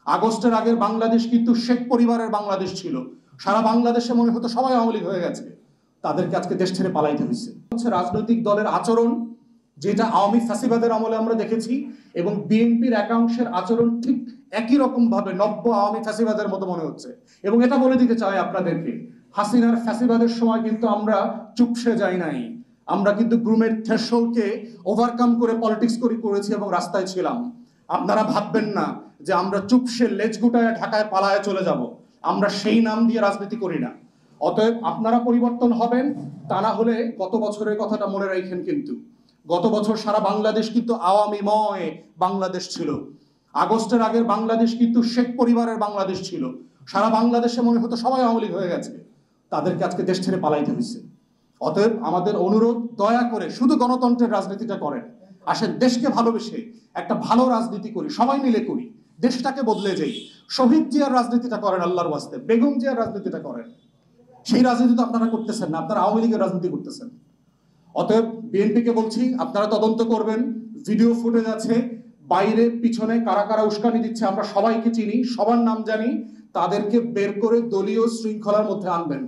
আগস্টের আগের বাংলাদেশ কিন্তু শেখ পরিবারের বাংলাদেশ ছিল। সারা বাংলাদেশে মনে হতো সবাই আওয়ামী লীগ হয়ে গেছে, তাদেরকে আজকে দেশ ছেড়ে পালাইতে হয়েছে। হচ্ছে রাজনৈতিক দলের আচরণ, যেটা আওয়ামী ফ্যাসিবাদের আমলে আমরা দেখেছি, এবং বিএনপির একাংশের আচরণ ঠিক একই রকম ভাবে নব্য আওয়ামী ফ্যাসিবাদের মতো মনে হচ্ছে। এবং এটা বলে দিতে চাই আপনাদেরকে, হাসিনার ফ্যাসিবাদের সময় কিন্তু আমরা চুপসে যাই নাই। আমরা কিন্তু গ্রুমের থ্রেশহোল্ডকে ওভারকাম করে পলিটিক্স করেছি এবং রাস্তায় ছিলাম। আপনারা ভাববেন না যে আমরা চুপসে লেজ গুটায় ঢাকায় পালায় চলে যাব। আমরা সেই নাম দিয়ে রাজনীতি করি না। অতএব আপনারা পরিবর্তন হবেন, তা না হলে গত বছরের কথাটা মনে রাখেন। কিন্তু গত বছর সারা বাংলাদেশ কিন্তু আওয়ামীময় বাংলাদেশ ছিল। আগস্টের আগের বাংলাদেশ কিন্তু শেখ পরিবারের বাংলাদেশ ছিল। সারা বাংলাদেশে মনে হতো সবাই আওয়ামী লীগ হয়ে গেছে, তাদেরকে আজকে দেশ ছেড়ে পালাইতে হয়েছে। অতএব আমাদের অনুরোধ, দয়া করে শুধু গণতন্ত্রের রাজনীতিটা করেন। আসেন দেশকে ভালোবেসে একটা ভালো রাজনীতি করি, সবাই মিলে করি, দেশটাকে বদলে যাই। শহীদ জিয়ার রাজনীতিটা করেন আল্লাহর ওয়াস্তে, বেগম জিয়ার রাজনীতিটা করেন। সেই রাজনীতি তো আপনারা করতেছেন না, আপনারা আওয়ামী লীগের রাজনীতি করতেছেন। অতএব বিএনপিকে বলছি, আপনারা তদন্ত করবেন। ভিডিও ফুটেজ আছে, বাইরে পিছনে কারা কারা উস্কানি দিচ্ছে আমরা সবাইকে চিনি, সবার নাম জানি। তাদেরকে বের করে দলীয় শৃঙ্খলার মধ্যে আনবেন।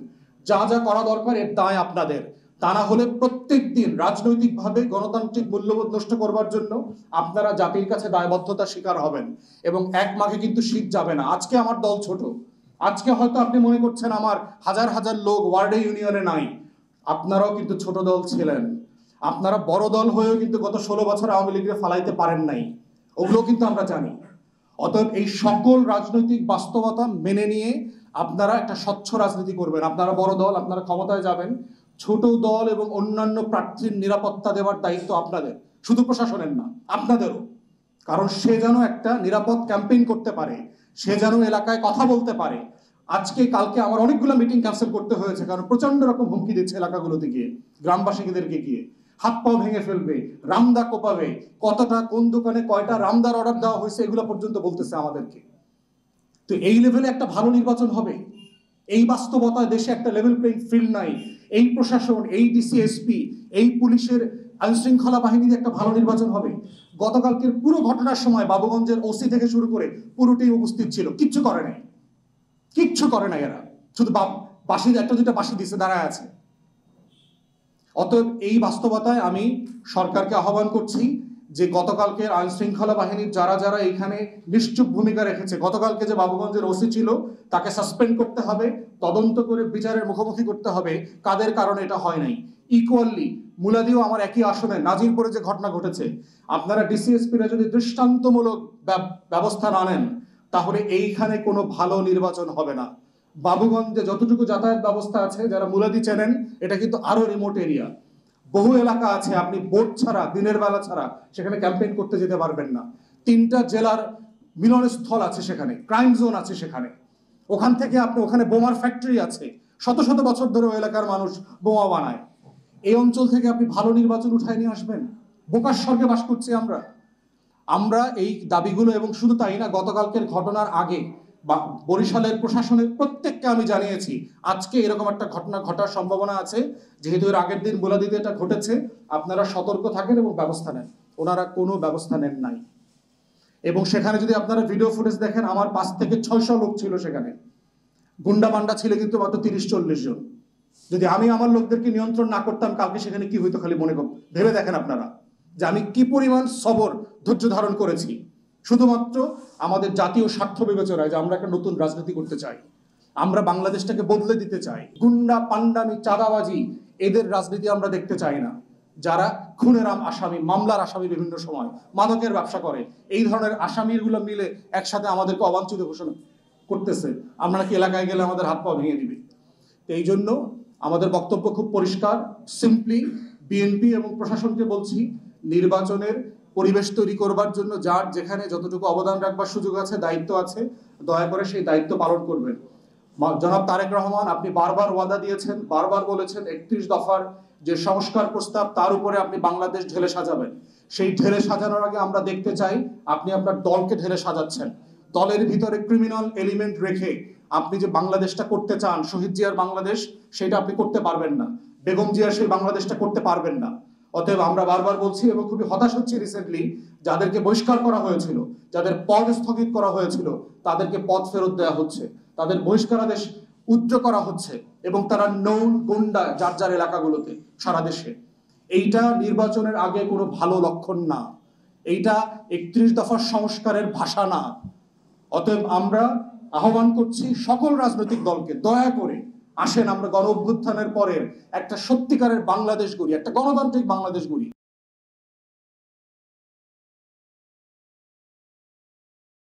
যা যা করা দরকার এর দায় আপনাদের। তা না হলে প্রত্যেক দিন রাজনৈতিকভাবে গণতান্ত্রিক মূল্যবোধ নষ্ট করবার জন্য আপনারা জাতির কাছে দায়বদ্ধতা স্বীকার হবেন। এবং এক মাঘে কিন্তু শীত যাবে না। আজকে আমার দল ছোট, আজকে হয়তো আপনি মনে করছেন আমার হাজার হাজার লোক ওয়ার্ডে ইউনিয়নে নাই। আপনারাও কিন্তু ছোট দল ছিলেন। আপনারা বড় দল হয়েও কিন্তু গত 16 বছর আওয়ামী লীগকে ফালাইতে পারেন নাই, ওগুলো কিন্তু আমরা জানি। অতএব এই সকল রাজনৈতিক বাস্তবতা মেনে নিয়ে আপনারা একটা স্বচ্ছ রাজনীতি করবেন। আপনারা বড় দল, আপনারা ক্ষমতায় যাবেন। ছোট দল এবং অন্যান্য প্রার্থীর নিরাপত্তা দেওয়ার দায়িত্ব আপনাদের, শুধু প্রশাসনের না, আপনাদেরও। কারণ সে যেন একটা নিরাপদ ক্যাম্পেইন করতে পারে, সে যেন এলাকায় কথা বলতে পারে। আজকে কালকে আমার অনেকগুলো মিটিং ক্যান্সেল করতে হয়েছে, কারণ প্রচন্ড রকম হুমকি দিচ্ছে এলাকাগুলোতে গিয়ে, গ্রামবাসীদেরকে গিয়ে হাত পাও ভেঙে ফেলবে, রামদা কোপাবে, কতটা কোন দোকানে কয়টা রামদার অর্ডার দেওয়া হয়েছে এগুলো পর্যন্ত বলতেছে আমাদেরকে। তো এই লেভেলে একটা ভালো নির্বাচন হবে? এই বাস্তবতায় দেশে একটা লেভেল প্লেইং ফিল্ড নাই। এই প্রশাসন, এই ডিসিএসপি, এই পুলিশের আইনশৃঙ্খলা বাহিনীর একটা ভালো নির্বাচন হবে? গতকালকের পুরো ঘটনার সময় বাবুগঞ্জের ওসি থেকে শুরু করে পুরোটাই উপস্থিত ছিল, কিচ্ছু করে নাই, কিচ্ছু করে নাই এরা, শুধু বাসি একটা দুটা বাসি দিছে, দাঁড়ায় আছে। অতএব এই বাস্তবতায় আমি সরকারকে আহ্বান করছি যে গতকালকের আইন শৃঙ্খলা বাহিনীর যারা যারা এখানে নিশ্চুপ ভূমিকা রেখেছে, গতকালকে যে বাবুগঞ্জের ওসি ছিল তাকে সাসপেন্ড করতে হবে, তদন্ত করে বিচারের মুখোমুখি করতে হবে কাদের কারণে এটা হয় নাই। ইকুয়ালি মুলাদিও আমার একই আসনে, নাজিরপুরে যে ঘটনা ঘটেছে, আপনারা ডিসিএসপিরা যদি দৃষ্টান্তমূলক ব্যবস্থা না নেন তাহলে এইখানে কোনো ভালো নির্বাচন হবে না। বাবুগঞ্জে যতটুকু যাতায়াত ব্যবস্থা আছে, যারা মুলাদি চেনেন, এটা কিন্তু আরো রিমোট এরিয়া, বহু এলাকা আছে, আপনি বোট ছাড়া, দিনের বেলা ছাড়া সেখানে ক্যাম্পেইন করতে যেতে পারবেন না। 3টা জেলার মিলনস্থল আছে সেখানে, ক্রাইম জোন আছে সেখানে। ওখান থেকে আপনি, ওখানে বোমার ফ্যাক্টরি আছে, শত শত বছর ধরে ওই এলাকার মানুষ বোমা বানায়। এই অঞ্চল থেকে আপনি ভালো নির্বাচন উঠায় নিয়ে আসবেন? বোকার স্বর্গে বাস করছি আমরা এই দাবিগুলো। এবং শুধু তাই না, গতকালকের ঘটনার আগে বরিশালের প্রশাসনের প্রত্যেককে আমি জানিয়েছি আজকে এরকম একটা ঘটনা ঘটার সম্ভাবনা আছে। যেহেতু এর আগের দিন বোলাদিতে এটা ঘটেছে, আপনারা সতর্ক থাকেন এবং ব্যবস্থা নেন। ওনারা কোনো ব্যবস্থা নেন নাই। এবং সেখানে যদি আপনারা ভিডিও ফুটেজ দেখেন, আমার 5 থেকে 600 লোক ছিল সেখানে, গুন্ডা পান্ডা ছিল কিন্তু মাত্র 30-40 জন। যদি আমি আমার লোকদেরকে নিয়ন্ত্রণ না করতাম, কালকে সেখানে কি হইতো খালি মনে ভেবে দেখেন আপনারা, যে আমি কি পরিমাণ সবর ধৈর্য ধারণ করেছি, শুধুমাত্র আমাদের জাতীয় স্বার্থ বিবেচনায় যে আমরা একটা নতুন রাজনীতি করতে চাই, আমরা বাংলাদেশটাকে বদলে দিতে চাই। গুন্ডা পান্ডামি, চাঁদাবাজি, এদের রাজনীতি আমরা দেখতে চাই না। যারা খুনের আসামি, মামলার আসামি, বিভিন্ন সময় মাদকের ব্যবসা করে, এই ধরনের আসামিগুলো মিলে একসাথে আমাদেরকে অবাঞ্ছিত ঘোষণা করতেছে, আমরা নাকি এলাকায় গেলে আমাদের হাত পা ভেঙে দিবে। তো এই জন্য আমাদের বক্তব্য খুব পরিষ্কার, সিম্পলি বিএনপি এবং প্রশাসনকে বলছি, নির্বাচনের পরিবেশ তৈরি করবার জন্য যার যেখানে যতটুকু অবদান রাখবার সুযোগ আছে, দায়িত্ব আছে, দয়া করে সেই দায়িত্ব পালন করবেন। জনাব তারেক রহমান, আপনি বারবার ওয়াদা দিয়েছেন, বারবার বলেছেন 31 দফার যে সংস্কার প্রস্তাব, তার উপরে আপনি বাংলাদেশ ঢেলে সাজাবেন। সেই ঢেলে সাজানোর আগে আমরা দেখতে চাই আপনি আপনার দলকে ঢেলে সাজাচ্ছেন। দলের ভিতরে ক্রিমিনাল এলিমেন্ট রেখে আপনি যে বাংলাদেশটা করতে চান, শহীদ জিয়ার বাংলাদেশ, সেটা আপনি করতে পারবেন না। বেগম জিয়ার সেই বাংলাদেশটা করতে পারবেন না। অতএব আমরা বারবার বলছি এবং খুবই হতাশ হচ্ছি রিসেন্টলি যাদেরকে বহিষ্কার করা হয়েছিল, যাদের পদ স্থগিত করা হয়েছিল, তাদেরকে পদ ফেরত দেওয়া হচ্ছে, তাদের বহিষ্কারাদেশ উচ্চ করা হচ্ছে এবং তারা নৌন গুন্ডা যার যার এলাকাগুলোতে সারা দেশে। এইটা নির্বাচনের আগে কোনো ভালো লক্ষণ না, এইটা 31 দফার সংস্কারের ভাষা না। অতএব আমরা আহ্বান করছি সকল রাজনৈতিক দলকে, দয়া করে আসেন আমরা গণ অভ্যুত্থানের পরের একটা সত্যিকারের বাংলাদেশ গড়ি, একটা গণতান্ত্রিক বাংলাদেশ গড়ি।